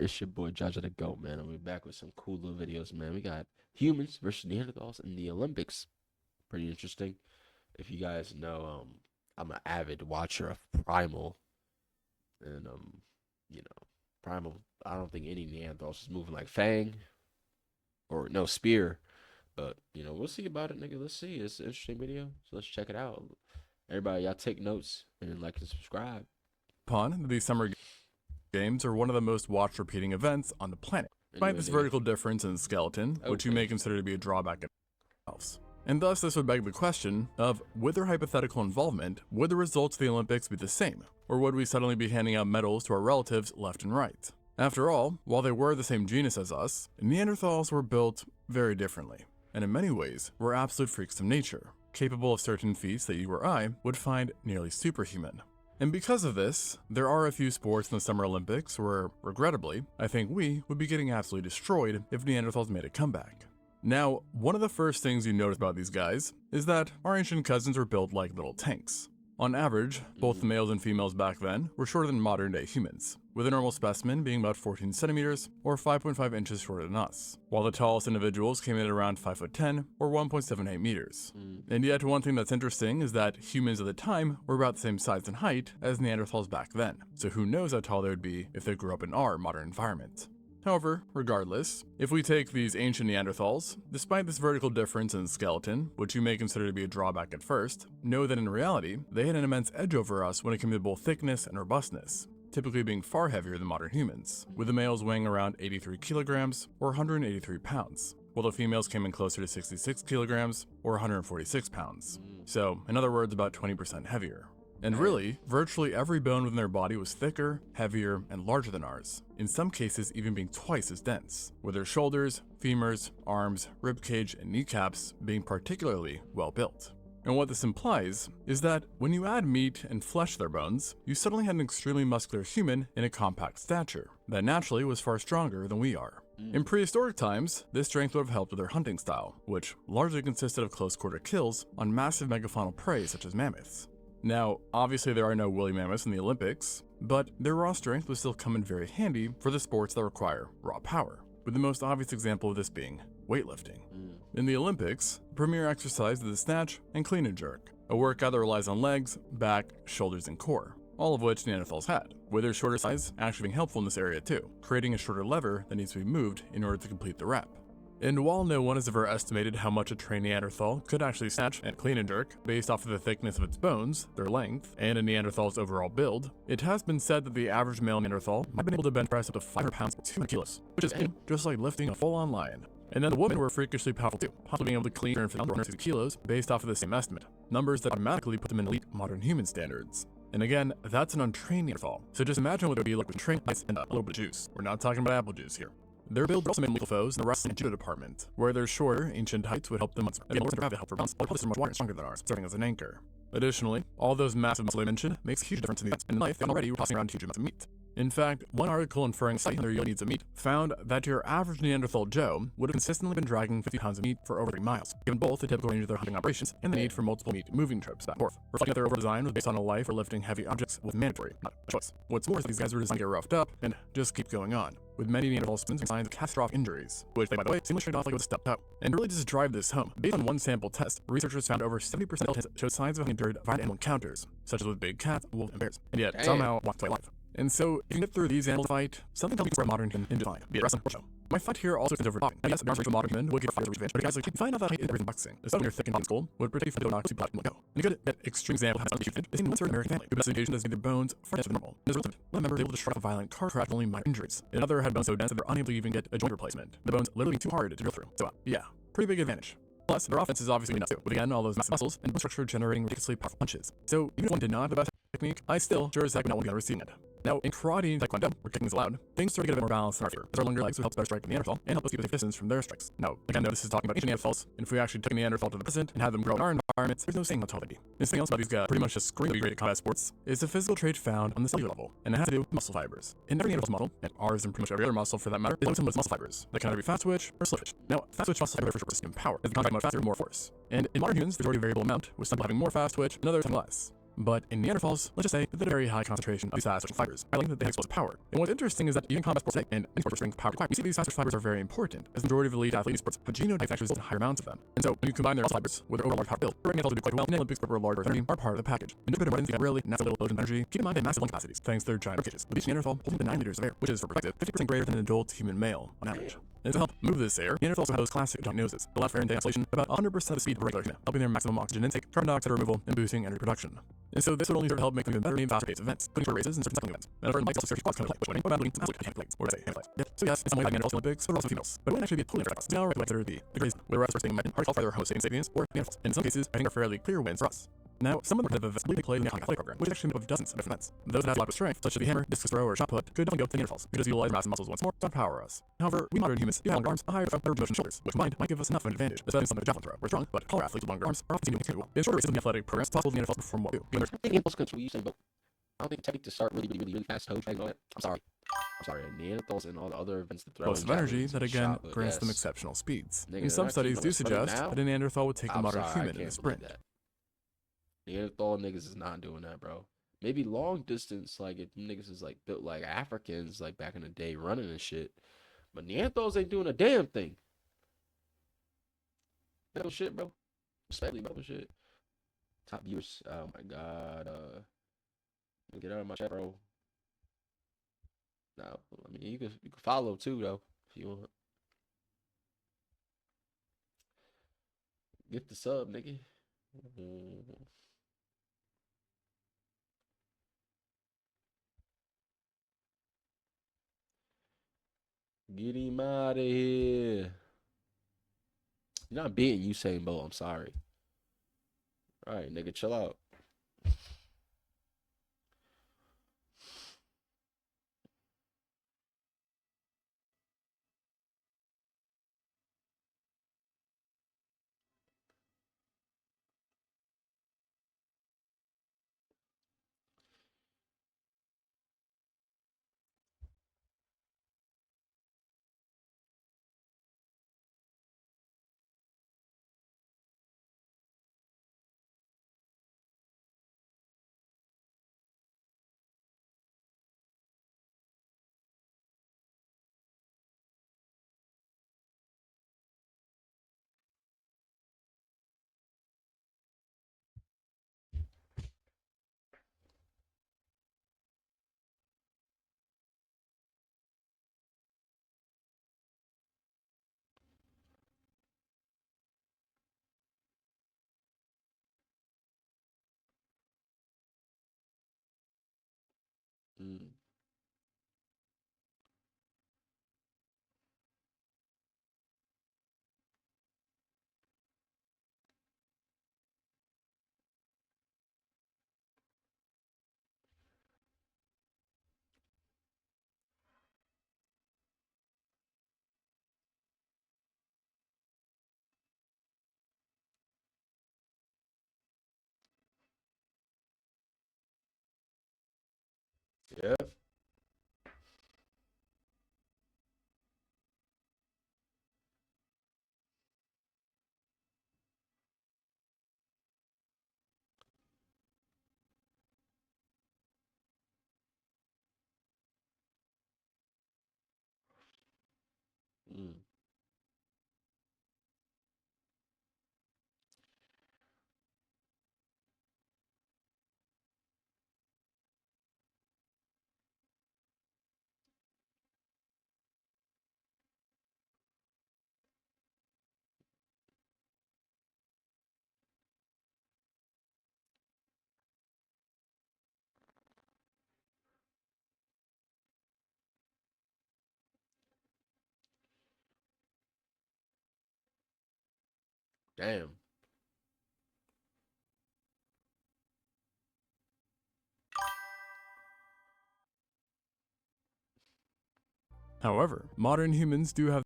It's your boy Jaja the Goat, man, and we're back with some cool little videos, man. We got humans versus Neanderthals in the Olympics. Pretty interesting. If you guys know, I'm an avid watcher of Primal, and Primal. I don't think any Neanderthals is moving like Fang or no Spear, but we'll see about it, nigga. Let's see. It's an interesting video, so let's check it out. Everybody, y'all take notes and like and subscribe. Upon these summer games are one of the most watched repeating events on the planet, despite this vertical difference in skeleton, which you may consider to be a drawback in themselves. And thus this would beg the question of, with their hypothetical involvement, would the results of the Olympics be the same, or would we suddenly be handing out medals to our relatives left and right? After all, while they were the same genus as us, Neanderthals were built very differently, and in many ways were absolute freaks of nature, capable of certain feats that you or I would find nearly superhuman. And because of this, there are a few sports in the Summer Olympics where, regrettably, I think we would be getting absolutely destroyed if Neanderthals made a comeback. Now, one of the first things you notice about these guys is that our ancient cousins were built like little tanks. On average, both the males and females back then were shorter than modern day humans, with a normal specimen being about 14 centimeters or 5.5 inches shorter than us, while the tallest individuals came in at around 5'10" or 1.78 meters. And yet one thing that's interesting is that humans at the time were about the same size and height as Neanderthals back then, so who knows how tall they would be if they grew up in our modern environment. However, regardless, if we take these ancient Neanderthals, despite this vertical difference in skeleton, which you may consider to be a drawback at first, know that in reality, they had an immense edge over us when it came to both thickness and robustness, typically being far heavier than modern humans, with the males weighing around 83 kilograms or 183 pounds, while the females came in closer to 66 kilograms or 146 pounds. So, in other words, about 20% heavier. And really, virtually every bone within their body was thicker, heavier, and larger than ours, in some cases even being twice as dense, with their shoulders, femurs, arms, ribcage, and kneecaps being particularly well built. And what this implies is that when you add meat and flesh to their bones, you suddenly had an extremely muscular human in a compact stature that naturally was far stronger than we are. In prehistoric times, this strength would have helped with their hunting style, which largely consisted of close-quarter kills on massive megafaunal prey such as mammoths. Now, obviously there are no woolly mammoths in the Olympics, but their raw strength would still come in very handy for the sports that require raw power, with the most obvious example of this being weightlifting. In the Olympics, the premier exercise is the snatch and clean and jerk, a workout that relies on legs, back, shoulders, and core, all of which Neanderthals had, with their shorter size actually being helpful in this area too, creating a shorter lever that needs to be moved in order to complete the rep. And while no one has ever estimated how much a trained Neanderthal could actually snatch and clean and jerk based off of the thickness of its bones, their length, and a Neanderthal's overall build, it has been said that the average male Neanderthal might have been able to bench press up to 500 pounds or 200 kilos, which is just like lifting a full-on lion. And then the women were freakishly powerful too, possibly being able to clean 150 kilos based off of the same estimate, numbers that automatically put them in elite modern human standards. And again, that's an untrained Neanderthal, so just imagine what it would be like with trained ice and a little bit of juice. We're not talking about apple juice here. Their build also made lethal foes in the wrestling and judo department, where their shorter, ancient heights would help them again have the help for balance, while the are much wider and stronger than ours, serving as an anchor. Additionally, all those massive muscles I mentioned makes a huge difference in the in life, and already we're tossing around huge amounts of meat. In fact, one article inferring study their needs of meat found that your average Neanderthal Joe would have consistently been dragging 50 pounds of meat for over 3 miles, given both the typical range of their hunting operations and the need for multiple meat moving trips back and forth, reflecting that their overall design was based on a life where lifting heavy objects was mandatory, not a choice. What's more is that these guys were designed to get roughed up and just keep going on, with many Neanderthal specimens signs of catastrophic injuries, which they, by the way, seemingly straight off like it was a step toe. And really just to drive this home, based on one sample test, researchers found over 70% of tests showed signs of having endured violent animal encounters, such as with big cats, wolves, and bears, and yet somehow walked away alive. And so, if you can get through these animals fight, something tells me for a modern human in decline, be it wrestling or show. My fight here also extends over boxing. Now, yes, the arms for a modern human would give fighters a revenge, but guys like you find out that height is in boxing, especially when you're thick and skull, would protect you from the knocks you block and go. And a good extreme example has unexecuted is seen in one certain American family, who best education has made their bones far less than normal. And as a result, one member was able to shrug a violent car crash with only minor injuries. Another had bones so dense that they're unable to even get a joint replacement. The bones literally too hard to drill through. So, yeah, pretty big advantage. Plus, their offense is obviously enough too, with again all those massive muscles and bone structure generating ridiculously powerful punches. So, even if one did not have the best technique, I still sure as heck would not want to be on the receiving end. Now, in karate and taekwondo, where kicking is allowed, things start to get a bit more balanced in our favor, as our longer legs would help better strike the Neanderthal and help us keep a safe distance from their strikes. Now, again, no, this is talking about ancient Neanderthals, and if we actually took a Neanderthal to the present and had them grow in our environments, there's no saying how tall they'd be. And something else about these guys pretty much just scream great at combat sports is a physical trait found on the cellular level, and it has to do with muscle fibers. In every Neanderthal model, and ours and pretty much every other muscle for that matter, is always with muscle fibers that can either be fast twitch or slow twitch. Now, fast twitch muscle fibers for power, as the contract much faster, more force. And in modern humans, there's already a variable amount, with some people having more fast twitch and others having less. But in Neanderthals, let's just say that a very high concentration of these fast-twitching fibers, highlighting that they have explosive power. And what's interesting is that even combat sports today and any sport strength power required, we see these fast-twitch fibers are very important, as the majority of elite athlete sports have genotypes that actually result in higher amounts of them. And so when you combine their muscle fibers with their overall large power build, Neanderthals do quite well in Olympics where large energy are part of the package. And just a bit of runnings, you have really massive little explosion of energy. Keep in mind they have massive lung capacities, thanks to their giant rib cages, with each Neanderthal holding the 9 liters of air, which is, for perspective, 50% greater than an adult human male on average. And to help move this air, Neanderthals also have those classic giant noses that allow for air and isolation about 100% of the speed of a regular human, helping their maximum oxygen intake, carbon dioxide removal, and boosting energy production. And so this would only serve to help make them even better in faster pace events, including short races and certain cycling events. And over in bikes also serve quads kind of like bush running, or mountain absolutely hand flights, or say hand flights. Yeah. So yes, in some ways like Neanderthals Olympics, but also females. But it wouldn't actually be a totally different class. Now we're considered the greatest, whether us first being men, hardcore either Homo sapiens or Neanderthals. In some cases, I think are fairly clear wins for us. Now, some of the events believe they play in the athletic program, which is actually made up of dozens of different events. Those that have a lot of strength, such as the hammer, discus throw, or shot put, could definitely go to the Neanderthals, who just utilize massive muscles once more to empower us. However, we modern humans do have longer arms, a higher motion shoulders, which combined might give us enough of an advantage, especially in something like javelin throw. We're strong, but taller athletes with longer arms are often seen to be capable. In shorter races in the athletic programs, it's possible the Neanderthals perform well too. I think Neanderthals control you saying, but I don't think technique to start really fast toe drag and all that. I'm sorry, Neanderthals and all the other events that throw Explosive energy that again grants them exceptional speeds. Nigga, And some studies do suggest that a Neanderthal would take the modern human in a sprint. Neanderthal niggas is not doing that, bro. Maybe long distance, like if niggas is like built like Africans, like back in the day, running and shit. But Neanderthals ain't doing a damn thing. Metal shit, bro. Especially metal shit. Top viewers. Oh my god. Get out of my chat, bro. No, I mean you can follow too though if you want. Get the sub, nigga. Get him out of here. You're not beating Usain Bolt. I'm sorry. All right, nigga, chill out. Mm. Yeah. Mm. Damn. However, modern humans do have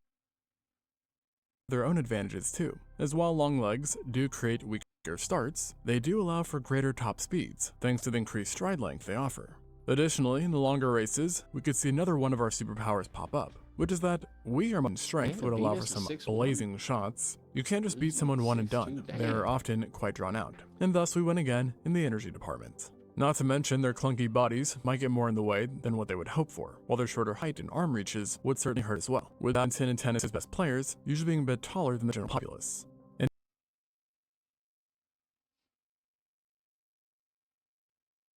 their own advantages too, as while long legs do create weaker starts, they do allow for greater top speeds, thanks to the increased stride length they offer. Additionally, in the longer races, we could see another one of our superpowers pop up, which is that we are in strength would allow for some blazing shots. You can't just beat someone one and done, they're often quite drawn out, and thus we win again in the energy department. Not to mention their clunky bodies might get more in the way than what they would hope for, while their shorter height and arm reaches would certainly hurt as well, with badminton and tennis's best players usually being a bit taller than the general populace.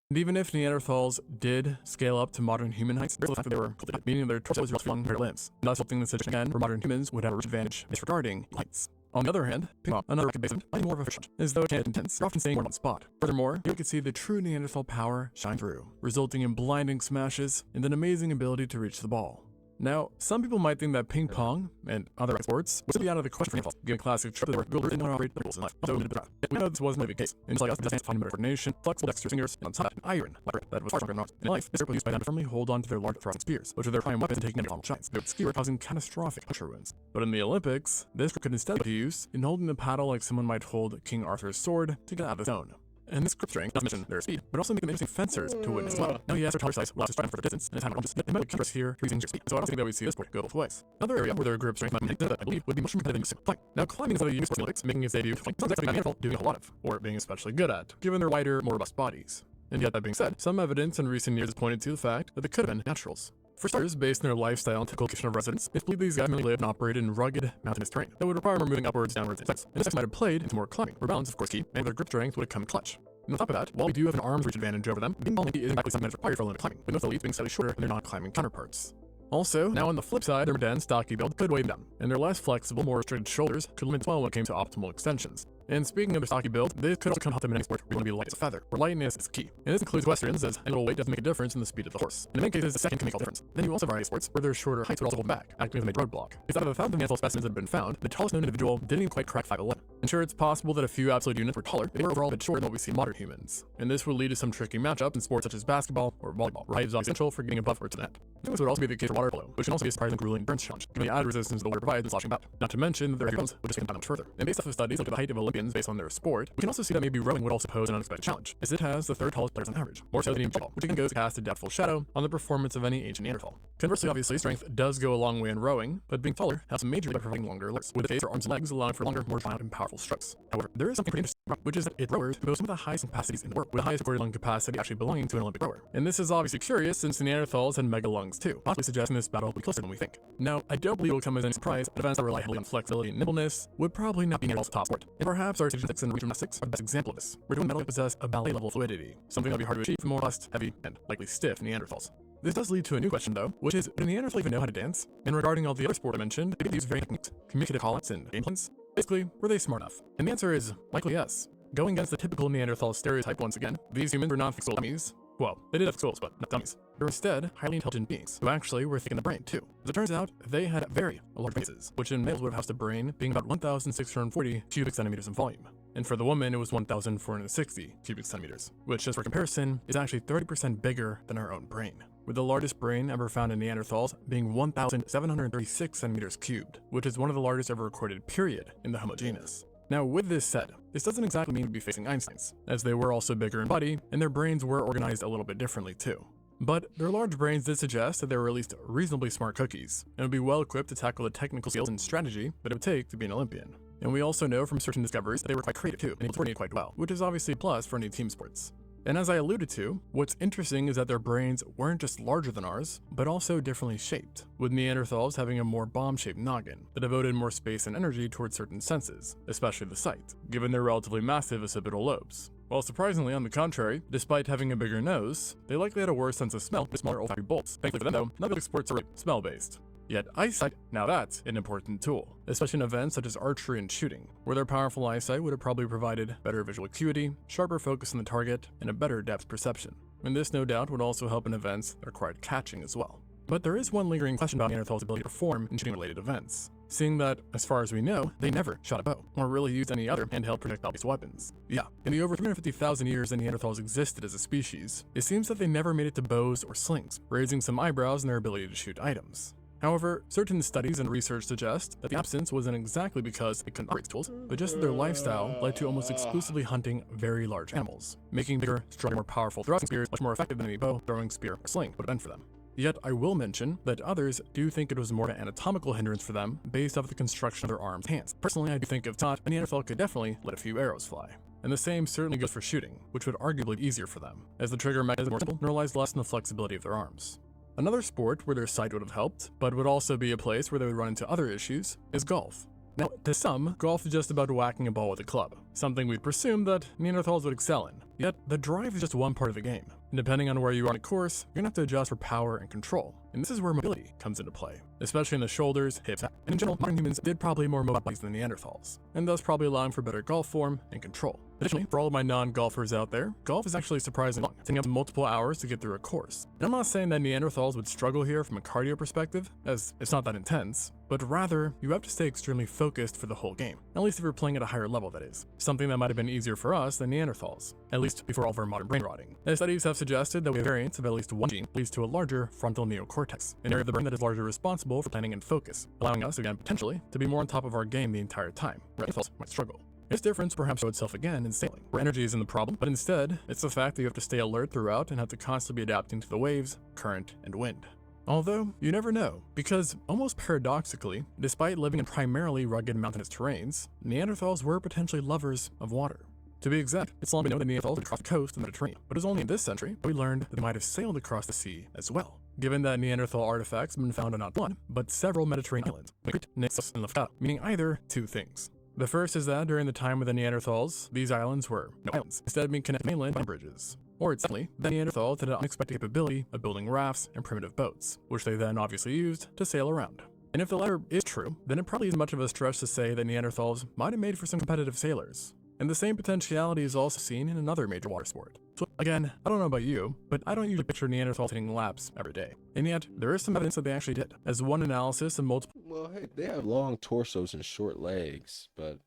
And even if Neanderthals did scale up to modern human heights, there's the fact that they were cultivated, meaning their torsos were long compared to limbs. And that's something that's again where modern humans would have a advantage disregarding heights. On the other hand, ping pong, another racket-based event, might be more of a fish, as though it can't intense, you're often staying more in one spot. Furthermore, you could see the true Neanderthal power shine through, resulting in blinding smashes and an amazing ability to reach the ball. Now, some people might think that ping pong and other sports would be out of the question for Neanderthals, given classic trip that were builders didn't operate the rules in life. Also, we know this wasn't really the case. And just like us, the find better coordination, flexible dexterous fingers, and on top, an iron, that was far stronger than ours. In life, this group was used by them to firmly hold on to their large thrusting spears, which are their prime weapons in taking Neanderthal giants. They would skewer, causing catastrophic puncture wounds. But in the Olympics, this group could instead be used in holding the paddle like someone might hold King Arthur's sword to get out of the zone. And this grip strength, not to mention their speed, but also make them interesting fencers to witness as well. Now yes, their taller size allows us to strive for the distance, and it's time to they might keep us here using your speed. So I don't think that we see this sport go both ways. Another area where their grip strength might be that I believe would be much more competitive in climbing. Now climbing is another unique sport in the Olympics, making its debut to sounds exactly Neanderthal doing a whole lot of, or being especially good at, given their lighter, more robust bodies. And yet that being said, some evidence in recent years has pointed to the fact that they could have been naturals. For starters, based on their lifestyle and typical location of residence, it's believed these guys mainly lived and operated in rugged, mountainous terrain that would require more moving upwards, downwards, and sides. And this might have played into more climbing, where balance, of course, key, and their grip strength would have come clutch. And on top of that, while we do have an arms reach advantage over them, being ball isn't exactly something that's required for Olympic climbing, with most elites being slightly shorter than their non-climbing counterparts. Also, now on the flip side, their dense, stocky build could weigh them down, and their less flexible, more restricted shoulders could limit well when it came to optimal extensions. And speaking of their stocky build, this could also come help them in any sport where you want to be light as a feather, where lightness is key. And this includes westerns, as a little weight doesn't make a difference in the speed of the horse. And in many cases, the second can make all the difference. Then you also have variety sports where their shorter heights would also hold back, acting as a major roadblock. Because out of the 1,000 Neanderthal specimens that have been found, the tallest known individual didn't even quite crack 5'11". And sure, it's possible that a few absolute units were taller, but they were overall a bit shorter than what we see in modern humans. And this would lead to some tricky matchups in sports such as basketball or volleyball, where height is essential for getting above or to the net. This would also be the case for water polo, which can also be a surprisingly grueling endurance challenge, given the added resistance the water provides when sloshing about. Not to mention that their heavy bones would just get them much further. And based off of studies looking at the height of Olympians based on their sport, we can also see that maybe rowing would also pose an unexpected challenge, as it has the third tallest players on average, more so than even football, which again goes to cast a doubtful shadow on the performance of any ancient Neanderthal. Conversely, obviously, strength does go a long way in rowing, but being taller helps majorly by providing longer legs, with the face or arms and legs allowing for longer, more violent and powerful strokes. However, there is something pretty interesting, which is that it's rowers who boast some of the highest capacities in the world, with the highest recorded lung capacity actually belonging to an Olympic rower. And this is obviously curious since the Neanderthals had mega lungs too, possibly suggesting this battle will be closer than we think. Now, I don't believe it will come as any surprise that events that rely heavily on flexibility and nimbleness would probably not be Neanderthal's top sport. And perhaps our gymnastics and regional gymnastics are the best example of this, where doing metal possess a ballet-level fluidity, something that would be hard to achieve for more robust, heavy, and likely stiff Neanderthals. This does lead to a new question though, which is, do Neanderthals even know how to dance? And regarding all the other sports I mentioned, they use varying techniques, communicative call-outs, and game plans. Basically, were they smart enough? And the answer is likely yes. Going against the typical Neanderthal stereotype once again, these humans were not fixed dummies. Well, they did have souls, but not dummies. They were instead highly intelligent beings, who actually were thick in the brain too. As it turns out, they had very large brains, which in males would have housed a brain being about 1,640 cubic centimeters in volume. And for the woman, it was 1,460 cubic centimeters, which, just for comparison, is actually 30% bigger than our own brain, with the largest brain ever found in Neanderthals being 1,736 centimeters cubed, which is one of the largest ever recorded period in the Homo genus. Now, with this said, this doesn't exactly mean we'd be facing Einsteins, as they were also bigger in body, and their brains were organized a little bit differently too. But their large brains did suggest that they were at least reasonably smart cookies, and would be well equipped to tackle the technical skills and strategy that it would take to be an Olympian. And we also know from certain discoveries that they were quite creative too, and able to coordinate quite well, which is obviously a plus for any team sports. And as I alluded to, what's interesting is that their brains weren't just larger than ours, but also differently shaped, with Neanderthals having a more bomb-shaped noggin that devoted more space and energy towards certain senses, especially the sight, given their relatively massive occipital lobes. While surprisingly, on the contrary, despite having a bigger nose, they likely had a worse sense of smell with smaller olfactory bulbs. Thankfully for them though, not all sports are smell-based. Yet eyesight, now that's an important tool, especially in events such as archery and shooting, where their powerful eyesight would have probably provided better visual acuity, sharper focus on the target, and a better depth perception. And this no doubt would also help in events that required catching as well. But there is one lingering question about Neanderthals' ability to perform in shooting-related events, seeing that, as far as we know, they never shot a bow, or really used any other handheld projectile-based weapons. Yeah, in the over 350,000 years that Neanderthals existed as a species, it seems that they never made it to bows or slings, raising some eyebrows in their ability to shoot items. However, certain studies and research suggest that the absence wasn't exactly because they couldn't operate these tools, but just that their lifestyle led to almost exclusively hunting very large animals, making bigger, stronger, more powerful thrusting spears much more effective than any bow, throwing spear, or sling would have been for them. Yet I will mention that others do think it was more of an anatomical hindrance for them based off the construction of their arms and hands. Personally, I do think if taught, a Neanderthal could definitely let a few arrows fly. And the same certainly goes for shooting, which would arguably be easier for them, as the trigger mechanism is more simple and relies less on the flexibility of their arms. Another sport where their sight would have helped, but would also be a place where they would run into other issues, is golf. Now, to some, golf is just about whacking a ball with a club, something we'd presume that Neanderthals would excel in. Yet, the drive is just one part of the game. And depending on where you are on a course, you're gonna have to adjust for power and control. And this is where mobility comes into play, especially in the shoulders, hips, and in general, modern humans did probably more mobile bodies than Neanderthals, and thus probably allowing for better golf form and control. Additionally, for all of my non-golfers out there, golf is actually surprisingly long, taking up to multiple hours to get through a course. And I'm not saying that Neanderthals would struggle here from a cardio perspective, as it's not that intense, but rather, you have to stay extremely focused for the whole game, at least if you're playing at a higher level, that is. Something that might have been easier for us than Neanderthals, at least before all of our modern brain rotting. As studies have suggested that we have variants of at least one gene leads to a larger frontal neocortex, an area of the brain that is largely responsible for planning and focus, allowing us, again, potentially, to be more on top of our game the entire time, where Neanderthals might struggle. This difference perhaps showed itself again in sailing, where energy isn't the problem, but instead, it's the fact that you have to stay alert throughout and have to constantly be adapting to the waves, current, and wind. Although, you never know, because almost paradoxically, despite living in primarily rugged mountainous terrains, Neanderthals were potentially lovers of water. To be exact, it's long been known that Neanderthals would cross the coast of the Mediterranean, but it was only in this century that we learned that they might have sailed across the sea as well, given that Neanderthal artifacts have been found on not one, but several Mediterranean islands, like Crete, Naxos, and Lefkada, meaning either two things. The first is that during the time of the Neanderthals, these islands were no islands, instead of being connected to mainland by bridges. Or secondly, the Neanderthals had an unexpected capability of building rafts and primitive boats, which they then obviously used to sail around. And if the latter is true, then it probably isn't much of a stretch to say that Neanderthals might have made for some competitive sailors. And the same potentiality is also seen in another major water sport. So again, I don't know about you, but I don't usually picture Neanderthals taking laps every day. And yet, there is some evidence that they actually did, as one analysis of multiple— Well, hey, they have long torsos and short legs, but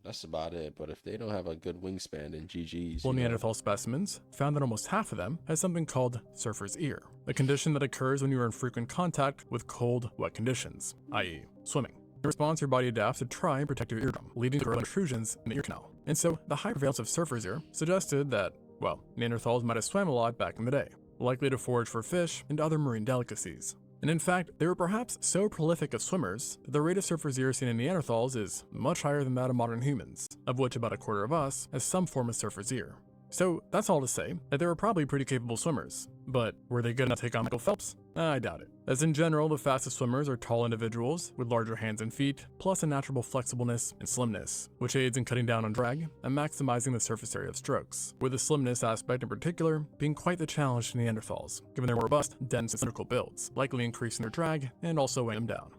that's about it. But if they don't have a good wingspan, then GG's. Neanderthal specimens found that almost half of them had something called surfer's ear, a condition that occurs when you are in frequent contact with cold, wet conditions, i.e. swimming. In response, your body adapts to try and protect your eardrum, leading to intrusions in the ear canal. And so, the high prevalence of surfer's ear suggested that, well, Neanderthals might have swam a lot back in the day, likely to forage for fish and other marine delicacies. And in fact, they were perhaps so prolific of swimmers that the rate of surfer's ear seen in Neanderthals is much higher than that of modern humans, of which about a quarter of us has some form of surfer's ear. So that's all to say that they were probably pretty capable swimmers, but were they good enough to take on Michael Phelps? I doubt it. As in general, the fastest swimmers are tall individuals with larger hands and feet, plus a natural flexibleness and slimness, which aids in cutting down on drag and maximizing the surface area of strokes, with the slimness aspect in particular being quite the challenge to Neanderthals, given their more robust, dense, and cylindrical builds, likely increasing their drag and also weighing them down.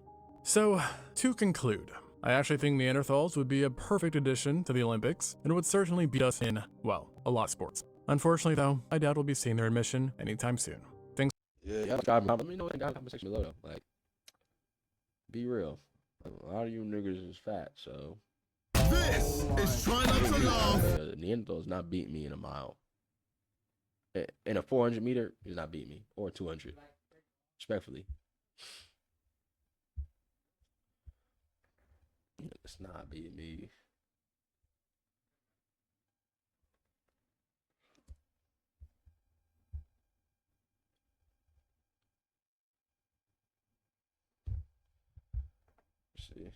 So, to conclude, I actually think Neanderthals would be a perfect addition to the Olympics, and would certainly beat us in, well, a lot of sports. Unfortunately though, I doubt we'll be seeing their admission anytime soon. Thanks. Yeah, let me know in the comment section below though. Like, be real. A lot of you niggas is fat, so. This is Try Not to Laugh. Neanderthals not beat me in a mile. In a 400 meter, he's not beat me. Or 200. Respectfully. It's not beat me. Let's see.